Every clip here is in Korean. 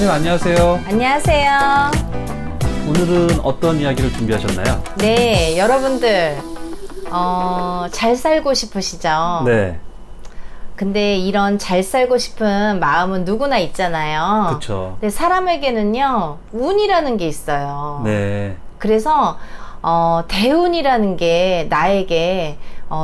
선생님 안녕하세요. 안녕하세요. 오늘은 어떤 이야기를 준비하셨나요? 네, 여러분들 잘 살고 싶으시죠? 네, 근데 이런 잘 살고 싶은 마음은 누구나 있잖아요. 그렇죠. 근데 사람에게는요, 운이라는 게 있어요. 네, 그래서 대운이라는 게 나에게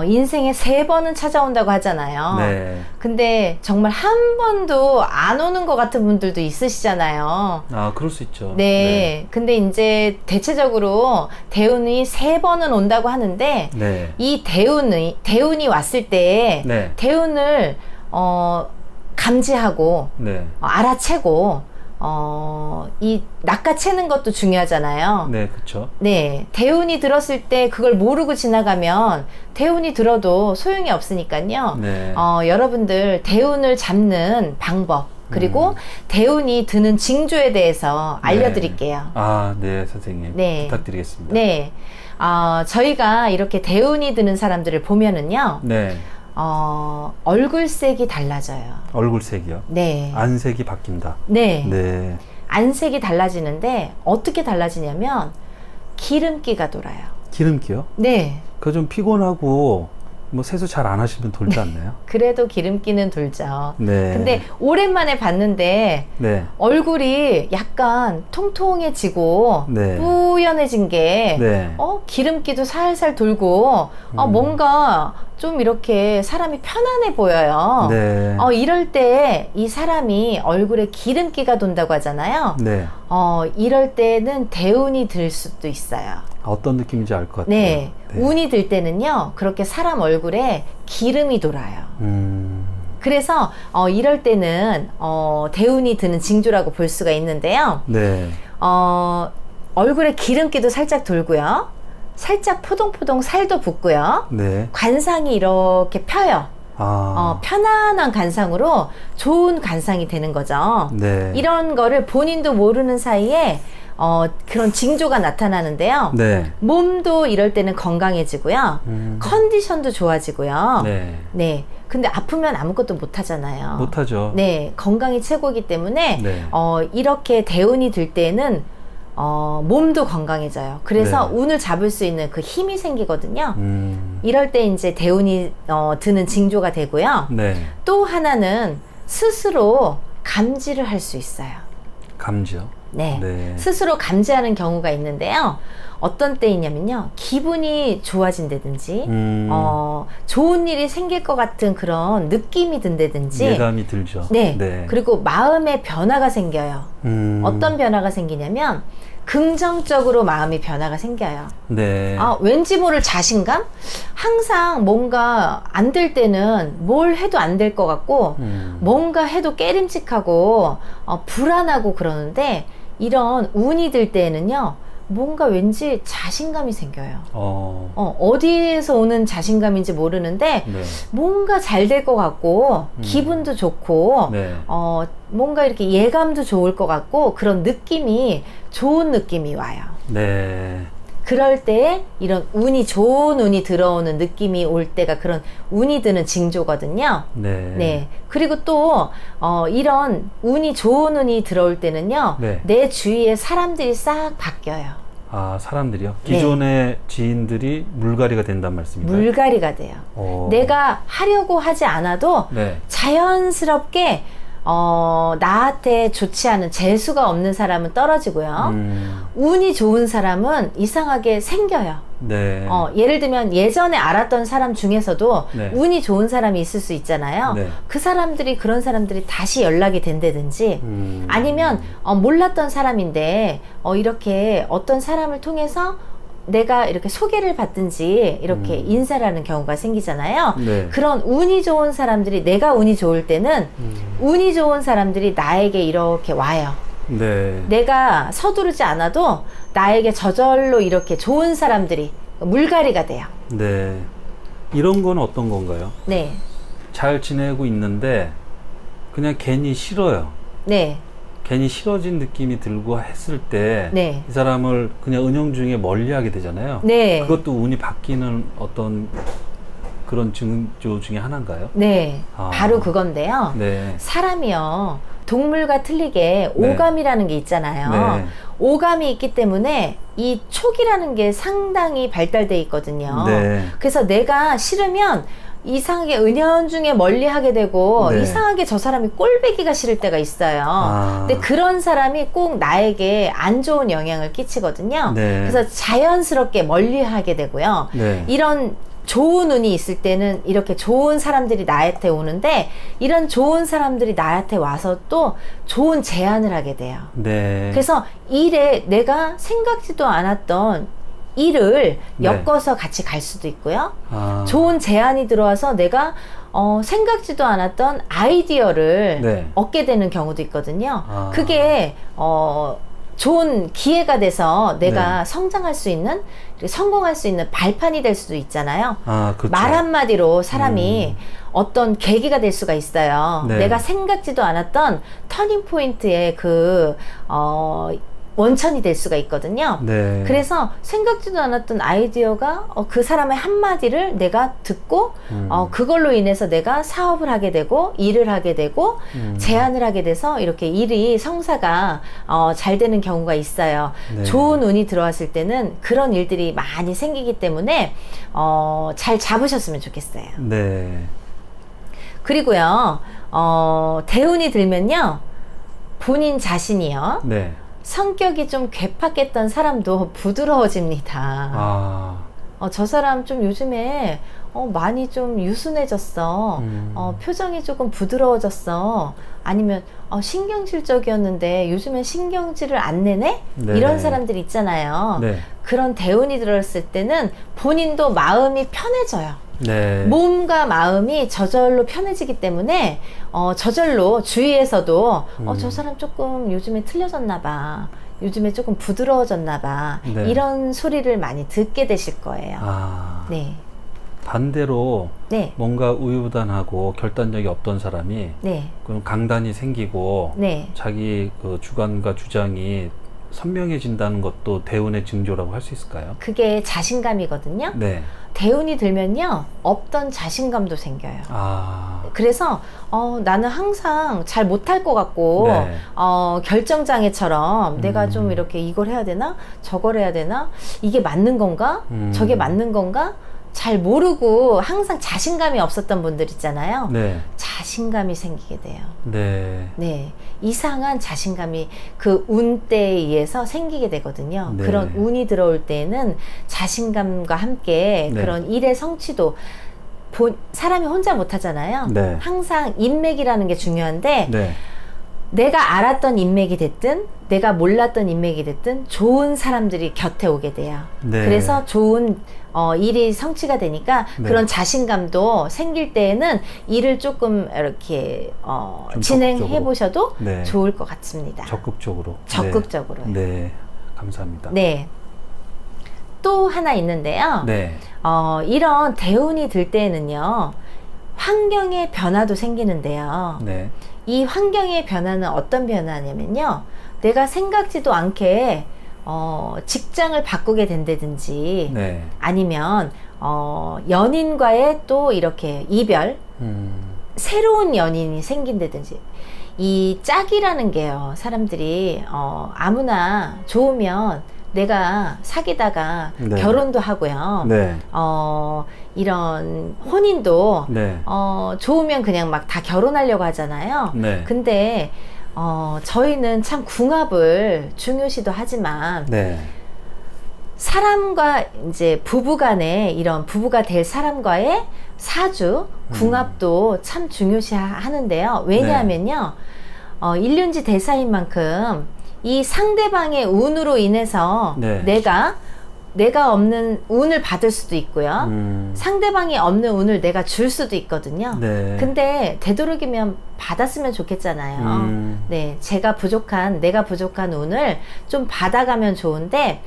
인생에 3번은 찾아온다고 하잖아요. 네. 근데 정말 한 번도 안 오는 것 같은 분들도 있으시잖아요. 아, 그럴 수 있죠. 네. 근데 이제 대체적으로 대운이 3번은 온다고 하는데, 네. 이 대운이 왔을 때, 네. 대운을, 감지하고, 네. 알아채고, 이 낚아채는 것도 중요하잖아요. 네, 그렇죠. 네. 대운이 들었을 때 그걸 모르고 지나가면 대운이 들어도 소용이 없으니까요. 네. 여러분들 대운을 잡는 방법, 그리고 대운이 드는 징조에 대해서 알려드릴게요. 아, 네, 선생님. 네. 부탁드리겠습니다. 네. 저희가 이렇게 대운이 드는 사람들을 보면은요, 네. 얼굴색이 달라져요. 얼굴색이요. 네. 안색이 바뀐다. 네. 네. 안색이 달라지는데, 어떻게 달라지냐면, 기름기가 돌아요. 기름기요? 네. 그거 좀 피곤하고 뭐 세수 잘 안 하시면 돌지 않나요? 그래도 기름기는 돌죠. 네. 근데 오랜만에 봤는데, 네. 얼굴이 약간 통통해지고, 네. 뿌연해진 게, 네. 기름기도 살살 돌고, 뭔가 좀 이렇게 사람이 편안해 보여요. 네. 이럴 때 이 사람이 얼굴에 기름기가 돈다고 하잖아요. 네. 이럴 때는 대운이 들 수도 있어요. 어떤 느낌인지 알 것 같아요. 네. 운이 들 때는요, 그렇게 사람 얼굴에 기름이 돌아요. 그래서 이럴 때는 대운이 드는 징조라고 볼 수가 있는데요. 네. 얼굴에 기름기도 살짝 돌고요. 살짝 포동포동 살도 붓고요. 네. 관상이 이렇게 펴요. 아. 편안한 관상으로 좋은 관상이 되는 거죠. 네. 이런 거를 본인도 모르는 사이에 그런 징조가 나타나는데요. 네. 몸도 이럴 때는 건강해지고요. 컨디션도 좋아지고요. 네. 네. 근데 아프면 아무것도 못 하잖아요. 못하죠. 네. 건강이 최고이기 때문에 네. 이렇게 대운이 들 때는 몸도 건강해져요. 그래서 네. 운을 잡을 수 있는 그 힘이 생기거든요. 이럴 때 이제 대운이 드는 징조가 되고요. 네. 또 하나는 스스로 감지를 할 수 있어요. 감지요? 네. 네. 스스로 감지하는 경우가 있는데요. 어떤 때이냐면요. 기분이 좋아진다든지, 좋은 일이 생길 것 같은 그런 느낌이 든다든지. 예감이 들죠. 네. 네. 그리고 마음의 변화가 생겨요. 어떤 변화가 생기냐면, 긍정적으로 마음이 변화가 생겨요. 네. 왠지 모를 자신감? 항상 뭔가 안 될 때는 뭘 해도 안 될 것 같고, 뭔가 해도 깨림칙하고, 불안하고 그러는데, 이런 운이 들 때에는요, 뭔가 왠지 자신감이 생겨요. 어디에서 오는 자신감인지 모르는데, 네. 뭔가 잘 될 것 같고, 기분도 좋고, 네. 뭔가 이렇게 예감도 좋을 것 같고, 그런 느낌이, 좋은 느낌이 와요. 네. 그럴 때 이런 좋은 운이 들어오는 느낌이 올 때가 그런 운이 드는 징조거든요. 네. 네. 그리고 또, 이런 좋은 운이 들어올 때는요, 네. 내 주위에 사람들이 싹 바뀌어요. 아, 사람들이요? 기존의 지인들이 물갈이가 된단 말씀인가요? 물갈이가 돼요. 내가 하려고 하지 않아도 네. 자연스럽게 나한테 좋지 않은 재수가 없는 사람은 떨어지고요. 운이 좋은 사람은 이상하게 생겨요. 네. 예를 들면 예전에 알았던 사람 중에서도 네. 운이 좋은 사람이 있을 수 있잖아요. 네. 그런 사람들이 다시 연락이 된다든지 아니면 몰랐던 사람인데 이렇게 어떤 사람을 통해서 내가 이렇게 소개를 받든지 이렇게 인사를 하는 경우가 생기잖아요. 네. 그런 운이 좋은 사람들이 내가 운이 좋을 때는 운이 좋은 사람들이 나에게 이렇게 와요. 네. 내가 서두르지 않아도 나에게 저절로 이렇게 좋은 사람들이 물갈이가 돼요. 네. 이런 건 어떤 건가요? 네. 잘 지내고 있는데 그냥 괜히 싫어요. 네. 괜히 싫어진 느낌이 들고 했을 때 이 네. 사람을 그냥 은연중에 멀리하게 되잖아요. 네. 그것도 운이 바뀌는 어떤 그런 징조 중에 하나인가요? 네. 아. 바로 그건데요. 네. 사람이요. 동물과 틀리게 네. 오감이라는 게 있잖아요. 네. 오감이 있기 때문에 이 촉이라는 게 상당히 발달돼 있거든요. 네. 그래서 내가 싫으면 이상하게 은연중에 멀리하게 되고 네. 이상하게 저 사람이 꼴배기가 싫을 때가 있어요. 근데 그런 사람이 꼭 나에게 안 좋은 영향을 끼치거든요. 네. 그래서 자연스럽게 멀리하게 되고요. 네. 이런 좋은 운이 있을 때는 이렇게 좋은 사람들이 나한테 오는데 이런 좋은 사람들이 나한테 와서 또 좋은 제안을 하게 돼요. 네. 그래서 일에 내가 생각지도 않았던 일을 네. 엮어서 같이 갈 수도 있고요. 아. 좋은 제안이 들어와서 내가 생각지도 않았던 아이디어를 네. 얻게 되는 경우도 있거든요. 아. 그게 좋은 기회가 돼서 내가 네. 성장할 수 있는, 성공할 수 있는 발판이 될 수도 있잖아요. 아, 그렇죠. 말 한마디로 사람이 어떤 계기가 될 수가 있어요. 네. 내가 생각지도 않았던 터닝 포인트의 원천이 될 수가 있거든요. 네. 그래서 생각지도 않았던 아이디어가 그 사람의 한마디를 내가 듣고 그걸로 인해서 내가 사업을 하게 되고 일을 하게 되고 제안을 하게 돼서 이렇게 일이 성사가 잘 되는 경우가 있어요. 네. 좋은 운이 들어왔을 때는 그런 일들이 많이 생기기 때문에 잘 잡으셨으면 좋겠어요. 네. 그리고요, 대운이 들면요, 본인 자신이요, 네. 성격이 좀 괴팍했던 사람도 부드러워집니다. 아. 저 사람 좀 요즘에 많이 좀 유순해졌어. 표정이 조금 부드러워졌어. 아니면 신경질적이었는데 요즘엔 신경질을 안 내네? 네. 이런 사람들 있잖아요. 네. 그런 대운이 들었을 때는 본인도 마음이 편해져요. 네. 몸과 마음이 저절로 편해지기 때문에 저절로 주위에서도 저 사람 조금 요즘에 틀려졌나 봐, 요즘에 조금 부드러워졌나 봐, 네. 이런 소리를 많이 듣게 되실 거예요. 아. 네. 반대로 네. 뭔가 우유부단하고 결단력이 없던 사람이 네. 그럼 강단이 생기고 네. 자기 그 주관과 주장이 선명해진다는 것도 대운의 징조라고 할 수 있을까요? 그게 자신감이거든요. 네. 대운이 들면요, 없던 자신감도 생겨요. 아. 그래서 나는 항상 잘 못할 것 같고 네. 결정장애처럼 내가 좀 이렇게 이걸 해야 되나 저걸 해야 되나, 이게 맞는 건가 저게 맞는 건가 잘 모르고 항상 자신감이 없었던 분들 있잖아요. 네. 자신감이 생기게 돼요. 네. 네, 이상한 자신감이 그 운때에 의해서 생기게 되거든요. 네. 그런 운이 들어올 때에는 자신감과 함께 네. 그런 일의 성취도, 사람이 혼자 못하잖아요. 네. 항상 인맥이라는 게 중요한데 네. 내가 알았던 인맥이 됐든 내가 몰랐던 인맥이 됐든 좋은 사람들이 곁에 오게 돼요. 네. 그래서 좋은 일이 성취가 되니까 네. 그런 자신감도 생길 때에는 일을 조금 이렇게 좀 진행해 적극적으로. 보셔도 네. 좋을 것 같습니다. 적극적으로. 적극적으로. 네. 네. 감사합니다. 네. 또 하나 있는데요. 네. 이런 대운이 들 때에는요, 환경의 변화도 생기는데요. 네. 이 환경의 변화는 어떤 변화냐면요, 내가 생각지도 않게 직장을 바꾸게 된다든지, 네. 아니면 연인과의 또 이렇게 이별, 새로운 연인이 생긴다든지. 이 짝이라는 게요, 사람들이 아무나 좋으면 내가 사귀다가 네. 결혼도 하고요. 네. 이런 혼인도 네. 좋으면 그냥 막 다 결혼하려고 하잖아요. 네. 근데 저희는 참 궁합을 중요시도 하지만 네. 사람과 이제 부부간에 이런 부부가 될 사람과의 사주 궁합도 참 중요시 하는데요. 왜냐하면요, 일륜지 대사인 만큼 이 상대방의 운으로 인해서 네. 내가 없는 운을 받을 수도 있고요. 상대방이 없는 운을 내가 줄 수도 있거든요. 네. 근데 되도록이면 받았으면 좋겠잖아요. 네, 내가 부족한 운을 좀 받아가면 좋은데,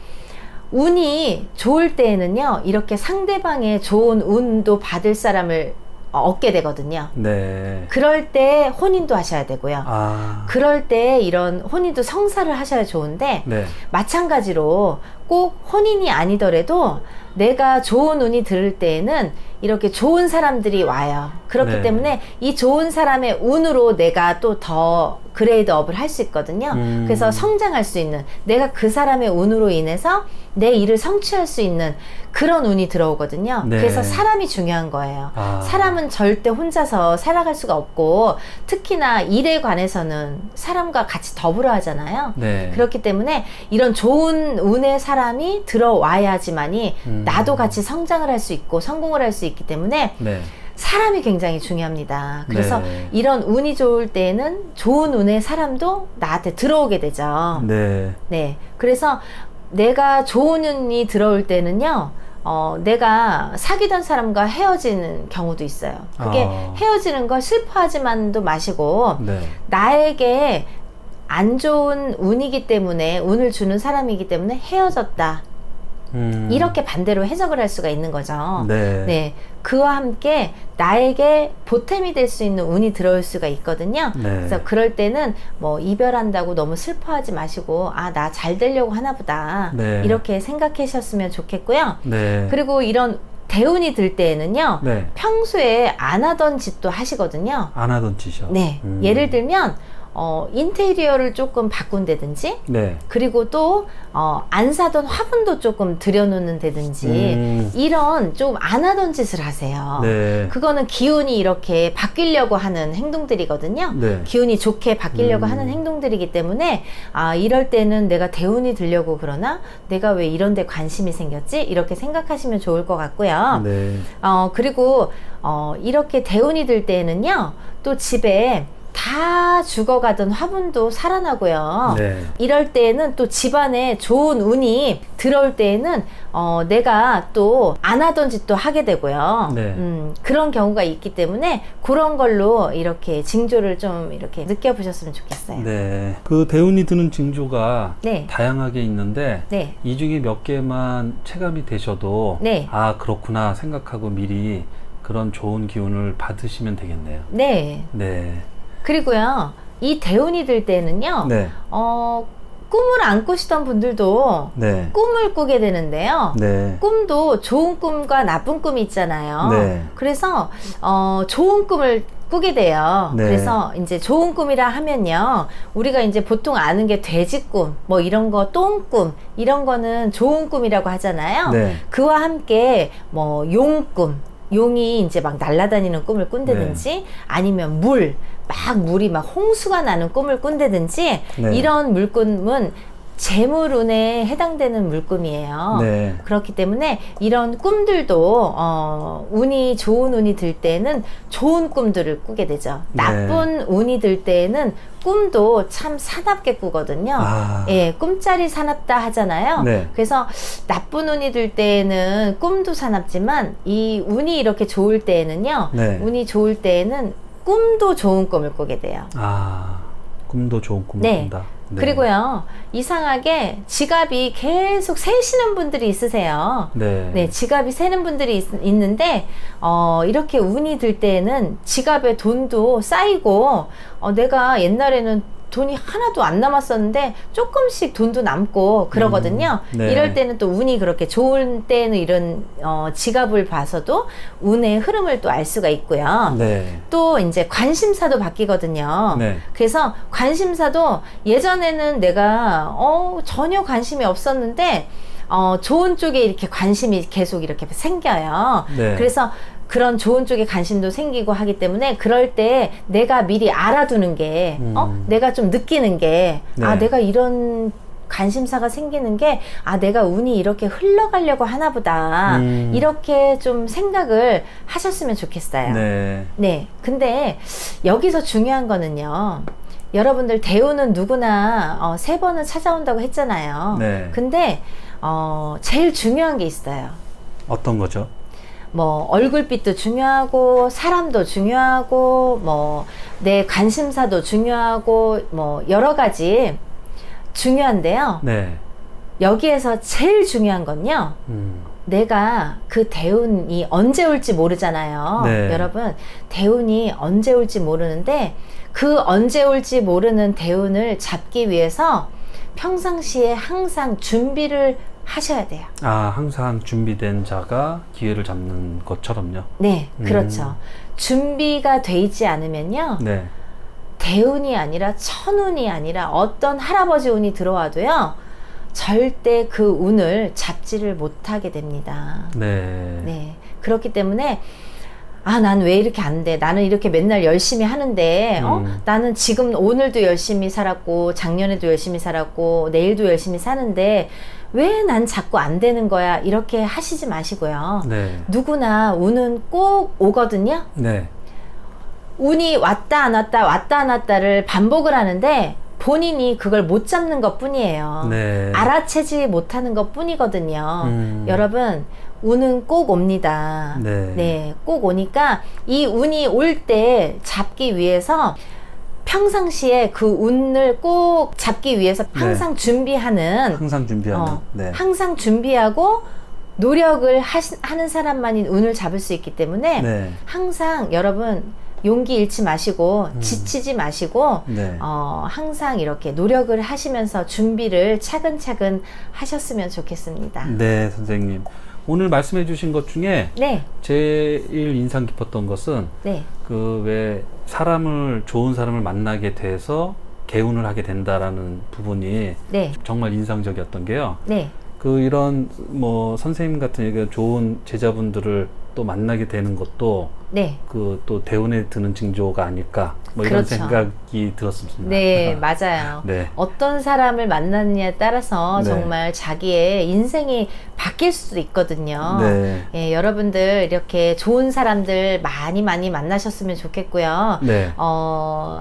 운이 좋을 때에는요, 이렇게 상대방의 좋은 운도 받을 사람을 얻게 되거든요. 네. 그럴 때 혼인도 하셔야 되고요. 아. 그럴 때 이런 혼인도 성사를 하셔야 좋은데, 네. 마찬가지로 꼭 혼인이 아니더라도 내가 좋은 운이 들을 때에는 이렇게 좋은 사람들이 와요. 그렇기 네. 때문에 이 좋은 사람의 운으로 내가 또 더 그레이드업을 할 수 있거든요. 그래서 성장할 수 있는, 내가 그 사람의 운으로 인해서 내 일을 성취할 수 있는 그런 운이 들어오거든요. 네. 그래서 사람이 중요한 거예요. 사람은 절대 혼자서 살아갈 수가 없고, 특히나 일에 관해서는 사람과 같이 더불어 하잖아요. 네. 그렇기 때문에 이런 좋은 운의 사람이 들어와야지만이 나도 같이 성장을 할 수 있고 성공을 할 수 있기 때문에 네. 사람이 굉장히 중요합니다. 그래서 네. 이런 운이 좋을 때는 좋은 운의 사람도 나한테 들어오게 되죠. 네. 네. 그래서 내가 좋은 운이 들어올 때는요, 내가 사귀던 사람과 헤어지는 경우도 있어요. 그게 헤어지는 걸 슬퍼하지만도 마시고, 네. 나에게 안 좋은 운이기 때문에, 운을 주는 사람이기 때문에 헤어졌다. 이렇게 반대로 해석을 할 수가 있는 거죠. 네. 네. 그와 함께 나에게 보탬이 될 수 있는 운이 들어올 수가 있거든요. 네. 그래서 그럴 때는 뭐 이별한다고 너무 슬퍼하지 마시고, 아, 나 잘 되려고 하나 보다. 네. 이렇게 생각하셨으면 좋겠고요. 네. 그리고 이런 대운이 들 때에는요, 네. 평소에 안 하던 짓도 하시거든요. 안 하던 짓이요. 네. 예를 들면, 인테리어를 조금 바꾼다든지, 네. 그리고 또 안 사던 화분도 조금 들여놓는다든지, 이런 좀 안 하던 짓을 하세요. 네. 그거는 기운이 이렇게 바뀌려고 하는 행동들이거든요. 네. 기운이 좋게 바뀌려고 하는 행동들이기 때문에, 아, 이럴 때는 내가 대운이 들려고 그러나 내가 왜 이런 데 관심이 생겼지? 이렇게 생각하시면 좋을 것 같고요. 네. 그리고 이렇게 대운이 들 때는요, 또 집에 다 죽어가던 화분도 살아나고요. 네. 이럴 때에는 또 집안에 좋은 운이 들어올 때에는 내가 또 안 하던 짓도 하게 되고요. 네. 그런 경우가 있기 때문에 그런 걸로 이렇게 징조를 좀 이렇게 느껴보셨으면 좋겠어요. 네. 그 대운이 드는 징조가 네. 다양하게 있는데 네. 이 중에 몇 개만 체감이 되셔도 네. 아, 그렇구나 생각하고 미리 그런 좋은 기운을 받으시면 되겠네요. 네. 네. 그리고요, 이 대운이 들 때는요, 네. 꿈을 안 꾸시던 분들도 네. 꿈을 꾸게 되는데요. 네. 꿈도 좋은 꿈과 나쁜 꿈이 있잖아요. 네. 그래서 좋은 꿈을 꾸게 돼요. 네. 그래서 이제 좋은 꿈이라 하면요, 우리가 이제 보통 아는 게 돼지꿈, 뭐 이런 거, 똥꿈, 이런 거는 좋은 꿈이라고 하잖아요. 네. 그와 함께 뭐 용꿈, 용이 이제 막 날아다니는 꿈을 꾼다든지, 아니면 물이 막 홍수가 나는 꿈을 꾼다든지, 네. 이런 물꿈은 재물운에 해당되는 물꿈이에요. 네. 그렇기 때문에 이런 꿈들도 운이 좋은 운이 들 때는 좋은 꿈들을 꾸게 되죠. 네. 나쁜 운이 들 때는 꿈도 참 사납게 꾸거든요. 아. 예, 꿈자리 사납다 하잖아요. 네. 그래서 나쁜 운이 들 때는 꿈도 사납지만, 이 운이 이렇게 좋을 때에는요, 네. 운이 좋을 때에는 꿈도 좋은 꿈을 꾸게 돼요. 아, 꿈도 좋은 꿈을 네. 꾼다. 네. 그리고요, 이상하게 지갑이 계속 새시는 분들이 있으세요. 네. 네, 지갑이 새는 분들이 있는데, 이렇게 운이 들 때는 지갑에 돈도 쌓이고, 내가 옛날에는 돈이 하나도 안 남았었는데 조금씩 돈도 남고 그러거든요. 네. 이럴 때는 또 운이 그렇게 좋은 때는 이런 지갑을 봐서도 운의 흐름을 또 알 수가 있고요. 네. 또 이제 관심사도 바뀌거든요. 네. 그래서 관심사도 예전에는 내가 전혀 관심이 없었는데 좋은 쪽에 이렇게 관심이 계속 이렇게 생겨요. 네. 그래서 그런 좋은 쪽에 관심도 생기고 하기 때문에, 그럴 때 내가 미리 알아두는 게, 내가 좀 느끼는 게, 네. 아, 내가 이런 관심사가 생기는 게, 아, 내가 운이 이렇게 흘러가려고 하나 보다. 이렇게 좀 생각을 하셨으면 좋겠어요. 네. 네. 근데 여기서 중요한 거는요, 여러분들 대운은 누구나 3번은 찾아온다고 했잖아요. 네. 근데 제일 중요한 게 있어요. 어떤 거죠? 뭐 얼굴빛도 중요하고, 사람도 중요하고, 뭐 내 관심사도 중요하고, 뭐 여러 가지 중요한데요. 네. 여기에서 제일 중요한 건요, 내가 그 대운이 언제 올지 모르잖아요. 네. 여러분, 대운이 언제 올지 모르는데, 그 언제 올지 모르는 대운을 잡기 위해서 평상시에 항상 준비를 하셔야 돼요. 아, 항상 준비된 자가 기회를 잡는 것처럼요. 네, 그렇죠. 준비가 돼 있지 않으면요, 네. 대운이 아니라 천운이 아니라 어떤 할아버지 운이 들어와도요, 절대 그 운을 잡지를 못하게 됩니다. 네. 네. 그렇기 때문에 난 왜 이렇게 안 돼? 나는 이렇게 맨날 열심히 하는데, 나는 지금 오늘도 열심히 살았고, 작년에도 열심히 살았고, 내일도 열심히 사는데, 왜 난 자꾸 안 되는 거야? 이렇게 하시지 마시고요. 네. 누구나 운은 꼭 오거든요. 네. 운이 왔다 안 왔다, 왔다 안 왔다를 반복을 하는데, 본인이 그걸 못 잡는 것 뿐이에요. 네. 알아채지 못하는 것 뿐이거든요. 여러분, 운은 꼭 옵니다. 네. 네, 꼭 오니까 이 운이 올 때 잡기 위해서 평상시에 그 운을 꼭 잡기 위해서 항상 준비하는, 항상 준비하는. 네. 항상 준비하고 노력을 하는 사람만이 운을 잡을 수 있기 때문에 네. 항상 여러분 용기 잃지 마시고 지치지 마시고 네. 항상 이렇게 노력을 하시면서 준비를 차근차근 하셨으면 좋겠습니다. 네, 선생님. 오늘 말씀해 주신 것 중에 네, 제일 인상 깊었던 것은 네, 그 왜 좋은 사람을 만나게 돼서 개운을 하게 된다라는 부분이 네, 정말 인상적이었던 게요. 네, 이런 선생님 같은 좋은 제자분들을 또 만나게 되는 것도 네. 또 대운에 드는 징조가 아닐까 이런 그렇죠. 생각이 들었습니다. 네, 맞아요. 네. 어떤 사람을 만나느냐에 따라서 네. 정말 자기의 인생이 바뀔 수도 있거든요. 네. 예, 여러분들 이렇게 좋은 사람들 많이 만나셨으면 좋겠고요. 네.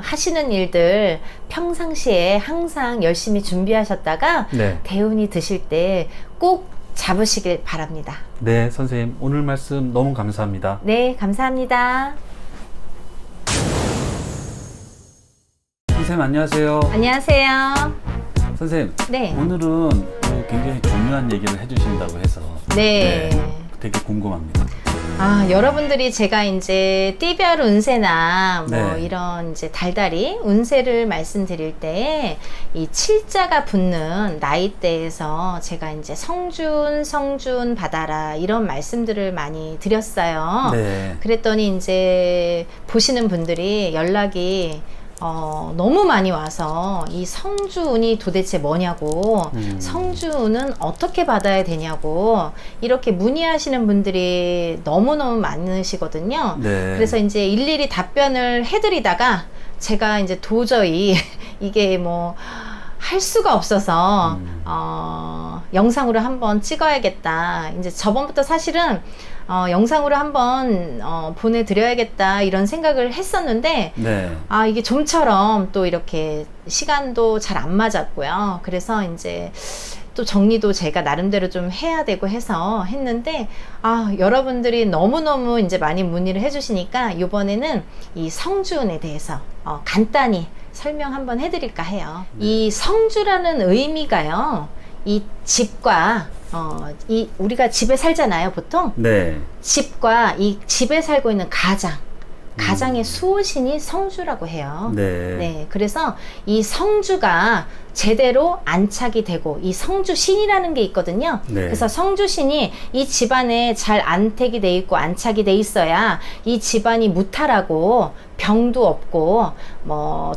하시는 일들 평상시에 항상 열심히 준비하셨다가 네. 대운이 드실 때 꼭 잡으시길 바랍니다. 네, 선생님 오늘 말씀 너무 감사합니다. 네, 감사합니다. 선생님 안녕하세요. 안녕하세요. 선생님 네. 오늘은 굉장히 중요한 얘기를 해주신다고 해서 네. 되게 궁금합니다. 여러분들이 제가 이제 띠별 운세나 네. 이런 이제 달달이 운세를 말씀드릴 때 이 칠자가 붙는 나이대에서 제가 이제 성준 받아라 이런 말씀들을 많이 드렸어요. 네. 그랬더니 이제 보시는 분들이 연락이 너무 많이 와서 이 성주운이 도대체 뭐냐고, 성주운은 어떻게 받아야 되냐고 이렇게 문의하시는 분들이 너무너무 많으시거든요. 네. 그래서 이제 일일이 답변을 해드리다가 제가 이제 도저히 이게 할 수가 없어서 영상으로 한번 찍어야겠다. 이제 저번부터 사실은 영상으로 한번 보내드려야겠다 이런 생각을 했었는데 네. 이게 좀처럼 또 이렇게 시간도 잘 안 맞았고요. 그래서 이제 또 정리도 제가 나름대로 좀 해야 되고 해서 했는데 여러분들이 너무너무 이제 많이 문의를 해주시니까 이번에는 이 성주운에 대해서 간단히 설명 한번 해드릴까 해요. 이 성주라는 의미가요, 이 집과 우리가 집에 살잖아요, 보통. 네. 집과 이 집에 살고 있는 가장의 수호신이 성주라고 해요. 네. 네, 그래서 이 성주가 제대로 안착이 되고 이 성주신이라는 게 있거든요. 네. 그래서 성주신이 이 집안에 잘 안택이 돼 있고 안착이 돼 있어야 이 집안이 무탈하고 병도 없고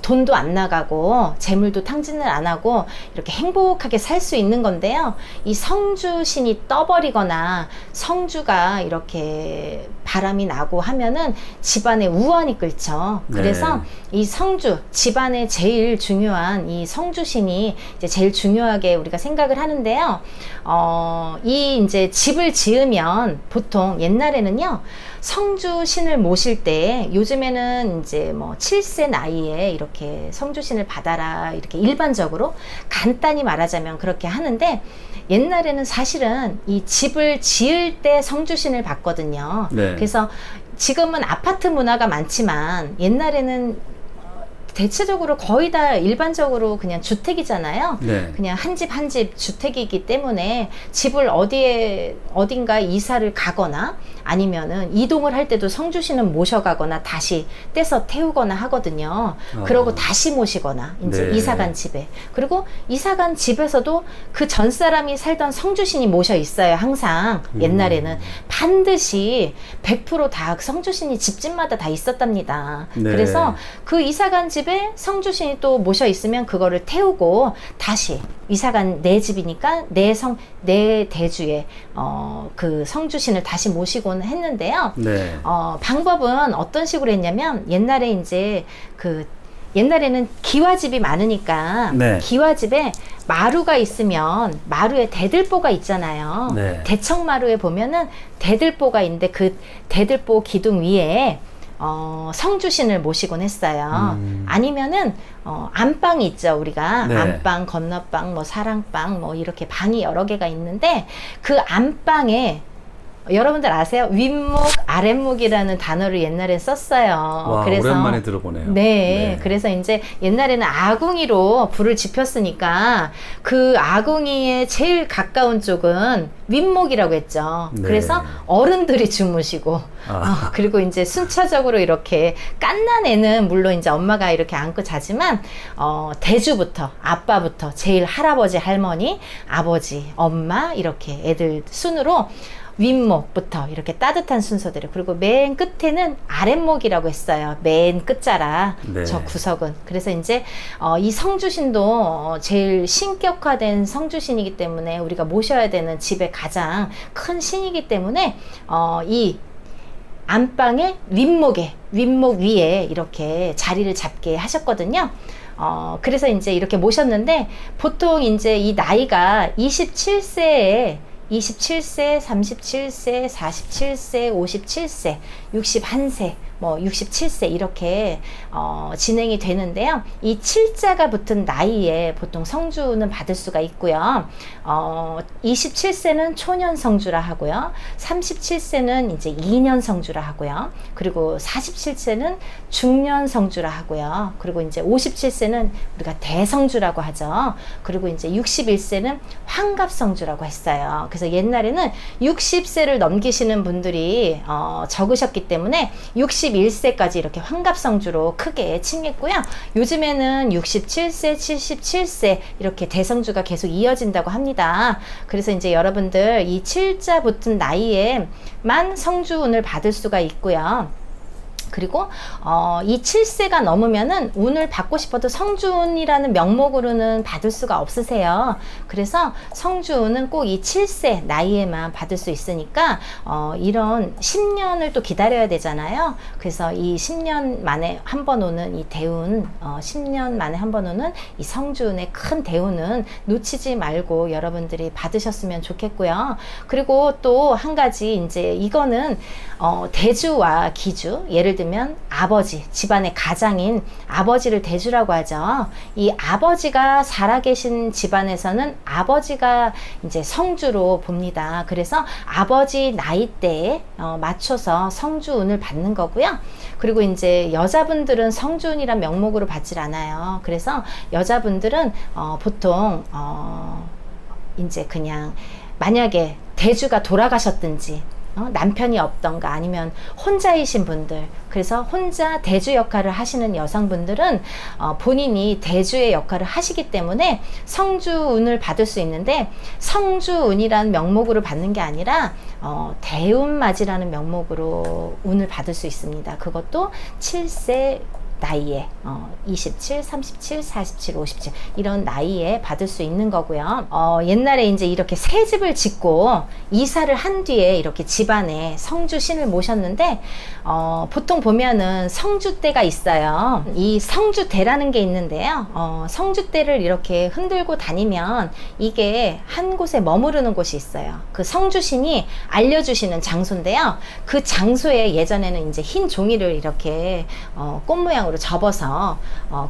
돈도 안 나가고 재물도 탕진을 안 하고 이렇게 행복하게 살 수 있는 건데요. 이 성주신이 떠버리거나 성주가 이렇게 바람이 나고 하면은 집안에 우환이 끓죠. 그래서 네. 이 성주, 집안에 제일 중요한 이 성주신이 이제 제일 중요하게 우리가 생각을 하는데요. 이 이제 집을 지으면 보통 옛날에는요, 성주신을 모실 때, 요즘에는 이제 7세 나이에 이렇게 성주신을 받아라 이렇게 일반적으로 간단히 말하자면 그렇게 하는데, 옛날에는 사실은 이 집을 지을 때 성주신을 받거든요. 네. 그래서 지금은 아파트 문화가 많지만 옛날에는 대체적으로 거의 다 일반적으로 그냥 주택이잖아요. 네. 그냥 한 집 한 집 주택이기 때문에 집을 어딘가 이사를 가거나 아니면은 이동을 할 때도 성주신은 모셔가거나 다시 떼서 태우거나 하거든요. 그러고 다시 모시거나 이제 네. 이사간 집에. 그리고 이사간 집에서도 그 전 사람이 살던 성주신이 모셔 있어요. 항상 옛날에는 반드시 100% 다 성주신이 집집마다 다 있었답니다. 네. 그래서 그 이사간 집 집에 성주신이 또 모셔 있으면 그거를 태우고 다시 이사간 내 집이니까 내 대주에 그 성주신을 다시 모시곤 했는데요. 네. 방법은 어떤 식으로 했냐면 옛날에는 기와집이 많으니까 네. 기와집에 마루가 있으면 마루에 대들보가 있잖아요. 네. 대청마루에 보면은 대들보가 있는데 그 대들보 기둥 위에 성주신을 모시곤 했어요. 아니면은 안방이 있죠. 우리가 네. 안방, 건너방, 뭐 사랑방, 뭐 이렇게 방이 여러 개가 있는데 그 안방에 여러분들 아세요? 윗목, 아랫목이라는 단어를 옛날에 썼어요. 와, 그래서 오랜만에 들어보네요. 네, 그래서 이제 옛날에는 아궁이로 불을 지폈으니까 그 아궁이에 제일 가까운 쪽은 윗목이라고 했죠. 네. 그래서 어른들이 주무시고, 그리고 이제 순차적으로 이렇게 갓난 애는 물론 이제 엄마가 이렇게 안고 자지만, 대주부터, 아빠부터, 제일 할아버지, 할머니, 아버지, 엄마, 이렇게 애들 순으로 윗목부터 이렇게 따뜻한 순서대로, 그리고 맨 끝에는 아랫목이라고 했어요. 맨 끝자락. 네. 저 구석은. 그래서 이제 이 성주신도 제일 신격화된 성주신이기 때문에 우리가 모셔야 되는 집의 가장 큰 신이기 때문에 이 안방의 윗목 위에 이렇게 자리를 잡게 하셨거든요. 그래서 이제 이렇게 모셨는데, 보통 이제 이 나이가 27세, 37세, 47세, 47세, 57세, 뭐 67세 이렇게 진행이 되는데요. 이 7자가 붙은 나이에 보통 성주는 받을 수가 있고요. 27세는 초년 성주라 하고요. 37세는 이제 2년 성주라 하고요. 그리고 47세는 중년 성주라 하고요. 그리고 이제 57세는 우리가 대성주라고 하죠. 그리고 이제 61세는 환갑성주라고 했어요. 그래서 옛날에는 60세를 넘기시는 분들이 적으셨기 때문에 61세까지 이렇게 환갑성주로 크게 칭했고요. 요즘에는 67세, 77세 이렇게 대성주가 계속 이어진다고 합니다. 그래서 이제 여러분들 이 7자 붙은 나이에만 성주운을 받을 수가 있고요. 그리고 이 7세가 넘으면은 운을 받고 싶어도 성주운이라는 명목으로는 받을 수가 없으세요. 그래서 성주운은 꼭 이 7세 나이에만 받을 수 있으니까 이런 10년을 또 기다려야 되잖아요. 그래서 이 10년 만에 한 번 오는 이 대운, 10년 만에 한 번 오는 이 성주운의 큰 대운은 놓치지 말고 여러분들이 받으셨으면 좋겠고요. 그리고 또 한 가지, 이제 이거는 대주와 기주, 예를 들면 아버지, 집안의 가장인 아버지를 대주라고 하죠. 이 아버지가 살아계신 집안에서는 아버지가 이제 성주로 봅니다. 그래서 아버지 나이대에 맞춰서 성주운을 받는 거고요. 그리고 이제 여자분들은 성주운이란 명목으로 받질 않아요. 그래서 여자분들은 보통 이제 그냥 만약에 대주가 돌아가셨든지 남편이 없던가 아니면 혼자이신 분들, 그래서 혼자 대주 역할을 하시는 여성분들은 본인이 대주의 역할을 하시기 때문에 성주운을 받을 수 있는데, 성주운이라는 명목으로 받는 게 아니라 대운맞이라는 명목으로 운을 받을 수 있습니다. 그것도 7세 나이에 27, 37, 47, 57 이런 나이에 받을 수 있는 거고요. 옛날에 이제 이렇게 새 집을 짓고 이사를 한 뒤에 이렇게 집안에 성주신을 모셨는데 보통 보면은 성주대가 있어요. 이 성주대라는 게 있는데요. 성주대를 이렇게 흔들고 다니면 이게 한 곳에 머무르는 곳이 있어요. 그 성주신이 알려주시는 장소인데요. 그 장소에 예전에는 이제 흰 종이를 이렇게 꽃 모양으로 접어서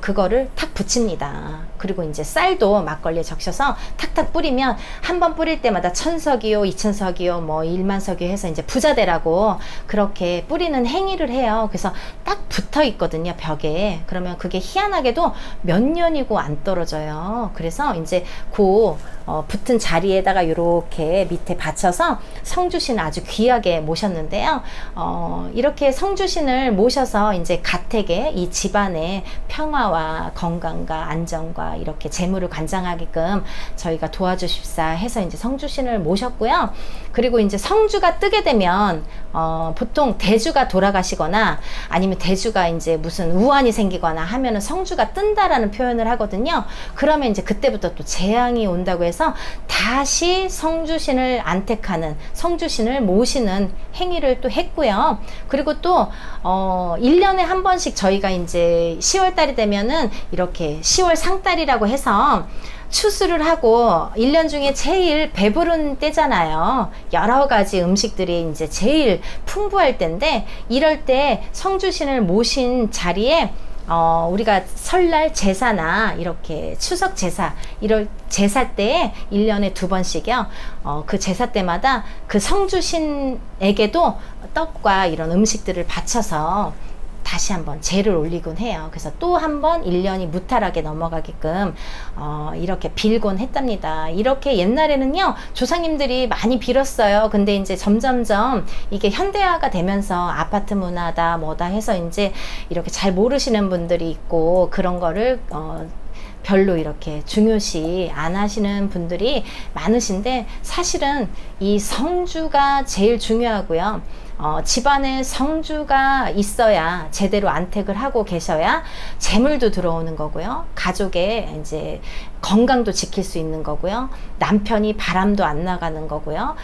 그거를 탁 붙입니다. 그리고 이제 쌀도 막걸리에 적셔서 탁탁 뿌리면 한 번 뿌릴 때마다 1000석이요, 2000석이요, 뭐 1만석이요 해서 이제 부자되라고 그렇게 뿌리는 행위를 해요. 그래서 딱 붙어 있거든요, 벽에. 그러면 그게 희한하게도 몇 년이고 안 떨어져요. 그래서 이제 그 붙은 자리에다가 이렇게 밑에 받쳐서 성주신을 아주 귀하게 모셨는데요. 이렇게 성주신을 모셔서 이제 가택에 이 집안의 평화와 건강, 건강과 안정과 이렇게 재물을 관장하게끔 저희가 도와주십사 해서 이제 성주신을 모셨고요. 그리고 이제 성주가 뜨게 되면 보통 대주가 돌아가시거나 아니면 대주가 이제 무슨 우환이 생기거나 하면은 성주가 뜬다라는 표현을 하거든요. 그러면 이제 그때부터 또 재앙이 온다고 해서 다시 성주신을 안택하는, 성주신을 모시는 행위를 또 했고요. 그리고 또 1년에 한 번씩 저희가 이제 10월 달이 되면은 이렇게 10월 상달이라고 해서 추수를 하고 1년 중에 제일 배부른 때잖아요. 여러 가지 음식들이 이제 제일 풍부할 때인데, 이럴 때 성주신을 모신 자리에 우리가 설날 제사나 이렇게 추석 제사, 이럴 제사 때에 1년에 2번씩이요. 그 제사 때마다 그 성주신에게도 떡과 이런 음식들을 바쳐서 다시 한번 제를 올리곤 해요. 그래서 또 한번 1년이 무탈하게 넘어가게끔 이렇게 빌곤 했답니다. 이렇게 옛날에는요, 조상님들이 많이 빌었어요. 근데 이제 점점점 이게 현대화가 되면서 아파트 문화다 뭐다 해서 이제 이렇게 잘 모르시는 분들이 있고, 그런 거를 별로 이렇게 중요시 안 하시는 분들이 많으신데, 사실은 이 성주가 제일 중요하고요. 집안에 성주가 있어야, 제대로 안택을 하고 계셔야 재물도 들어오는 거고요. 가족의 이제 건강도 지킬 수 있는 거고요. 남편이 바람도 안 나가는 거고요.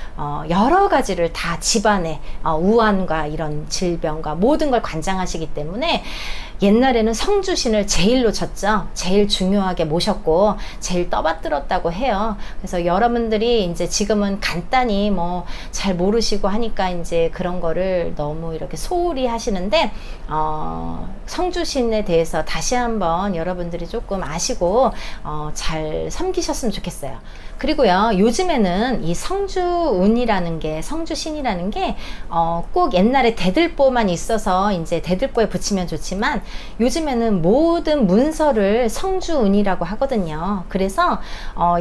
여러 가지를 다 집안에 우환과 이런 질병과 모든 걸 관장하시기 때문에 옛날에는 성주신을 제일로 쳤죠. 제일 중요하게 모셨고 제일 떠받들었다고 해요. 그래서 여러분들이 이제 지금은 간단히 뭐 잘 모르시고 하니까 이제 그런 거를 너무 이렇게 소홀히 하시는데, 성주신에 대해서 다시 한번 여러분들이 조금 아시고 잘 섬기셨으면 좋겠어요. 그리고요, 요즘에는 이 성주운이라는 게, 성주신이라는 게 꼭 옛날에 대들보만 있어서 이제 대들보에 붙이면 좋지만, 요즘에는 모든 문서를 성주운이라고 하거든요. 그래서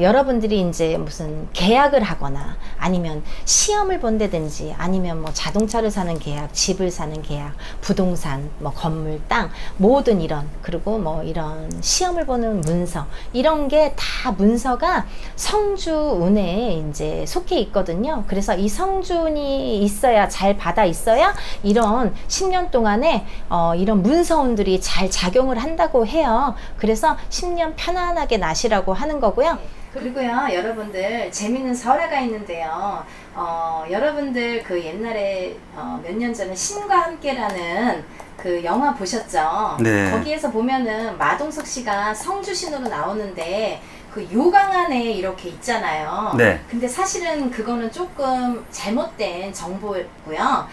여러분들이 이제 무슨 계약을 하거나 아니면 시험을 본다든지 아니면 뭐 자동차를 사는 계약, 집을 사는 계약, 부동산, 뭐 건물, 땅, 모든 이런, 그리고 뭐 이런 시험을 보는 문서, 이런 게 다 문서가 성주운에 이제 속해 있거든요. 그래서 이 성주운이 있어야, 잘 받아 있어야 이런 10년 동안에 이런 문서운들이 잘 작용을 한다고 해요. 그래서 10년 편안하게 나시라고 하는 거고요. 그리고요, 여러분들 재밌는 설화가 있는데요. 여러분들 그 옛날에 몇 년 전에 신과 함께라는 그 영화 보셨죠? 네. 거기에서 보면은 마동석 씨가 성주신으로 나오는데 그 요강 안에 이렇게 있잖아요. 네. 근데 사실은 그거는 조금 잘못된 정보고요.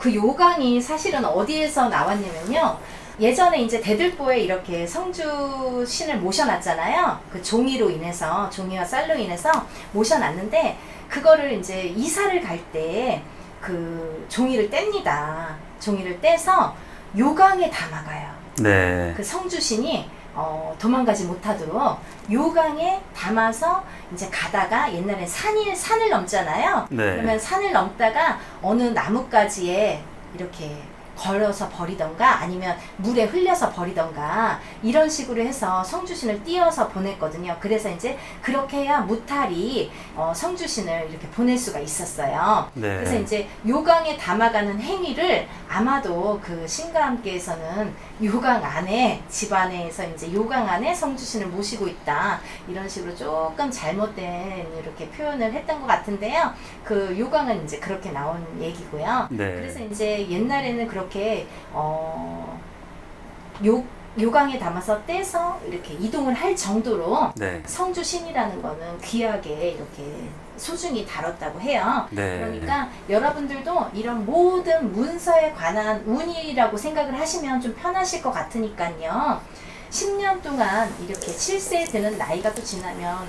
그 요강이 사실은 어디에서 나왔냐면요. 예전에 이제 대들보에 이렇게 성주신을 모셔놨잖아요. 그 종이로 인해서, 종이와 쌀로 인해서 모셔놨는데, 그거를 이제 이사를 갈 때 그 종이를 뗍니다. 종이를 떼서 요강에 담아가요. 네. 그 성주신이 도망가지 못하도록 요강에 담아서 이제 가다가, 옛날에 산을 넘잖아요. 네. 그러면 산을 넘다가 어느 나뭇가지에 이렇게 걸어서 버리던가 아니면 물에 흘려서 버리던가, 이런 식으로 해서 성주신을 띄어서 보냈거든요. 그래서 이제 그렇게 해야 무탈이 성주신을 이렇게 보낼 수가 있었어요. 네. 그래서 이제 요강에 담아가는 행위를 아마도 그 신과 함께에서는 요강 안에, 집안에서 이제 요강 안에 성주신을 모시고 있다, 이런 식으로 조금 잘못된 이렇게 표현을 했던 것 같은데요. 그 요강은 이제 그렇게 나온 얘기고요. 네. 그래서 이제 옛날에는 그렇게 요강에 담아서 떼서 이렇게 이동을 할 정도로 네. 성주신이라는 거는 귀하게 이렇게 소중히 다뤘다고 해요. 네. 그러니까 여러분들도 이런 모든 문서에 관한 운이라고 생각을 하시면 좀 편하실 것 같으니까요. 10년 동안 이렇게 7세 되는 나이가 또 지나면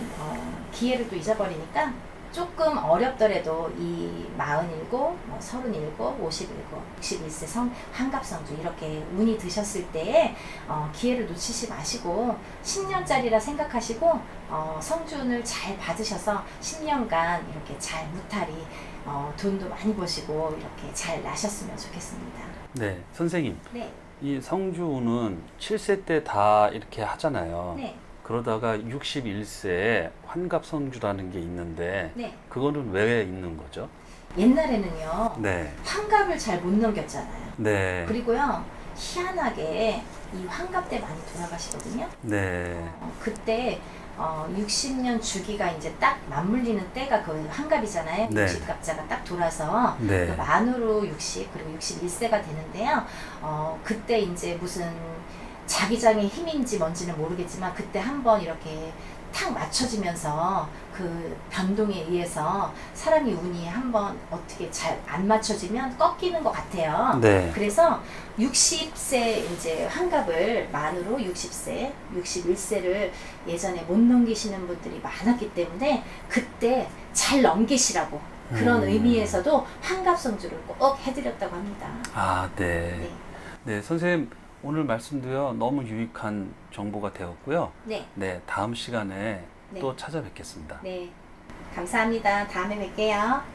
기회를 또 잊어버리니까 조금 어렵더라도 이 47, 뭐 37, 57, 61세 한갑성주 이렇게 운이 드셨을 때에 기회를 놓치지 마시고 10년짜리라 생각하시고 성주운을 잘 받으셔서 10년간 이렇게 잘 무탈히 돈도 많이 버시고 이렇게 잘 나셨으면 좋겠습니다. 네. 선생님. 네. 이 성주운은 7세 때 다 이렇게 하잖아요. 네. 그러다가 61세에 환갑성주라는 게 있는데 네. 그거는 왜 있는 거죠? 옛날에는요. 네. 환갑을 잘 못 넘겼잖아요. 네. 그리고요. 희한하게 이 환갑 때 많이 돌아가시거든요. 네. 그때 60년 주기가 이제 딱 맞물리는 때가 그 환갑이잖아요. 네. 60갑자가 딱 돌아서 네. 그 만으로 60 그리고 61세가 되는데요. 그때 이제 무슨 자기장의 힘인지 뭔지는 모르겠지만 그때 한번 이렇게 탁 맞춰지면서 그 변동에 의해서 사람이 운이 한번 어떻게 잘 안 맞춰지면 꺾이는 것 같아요. 네. 그래서 60세 이제 환갑을 만으로 60세, 61세를 예전에 못 넘기시는 분들이 많았기 때문에 그때 잘 넘기시라고 그런 의미에서도 환갑성주를 꼭 해드렸다고 합니다. 아, 네. 네. 네, 선생님 오늘 말씀도요 너무 유익한 정보가 되었고요. 네. 네, 다음 시간에 네. 또 찾아뵙겠습니다. 네. 감사합니다. 다음에 뵐게요.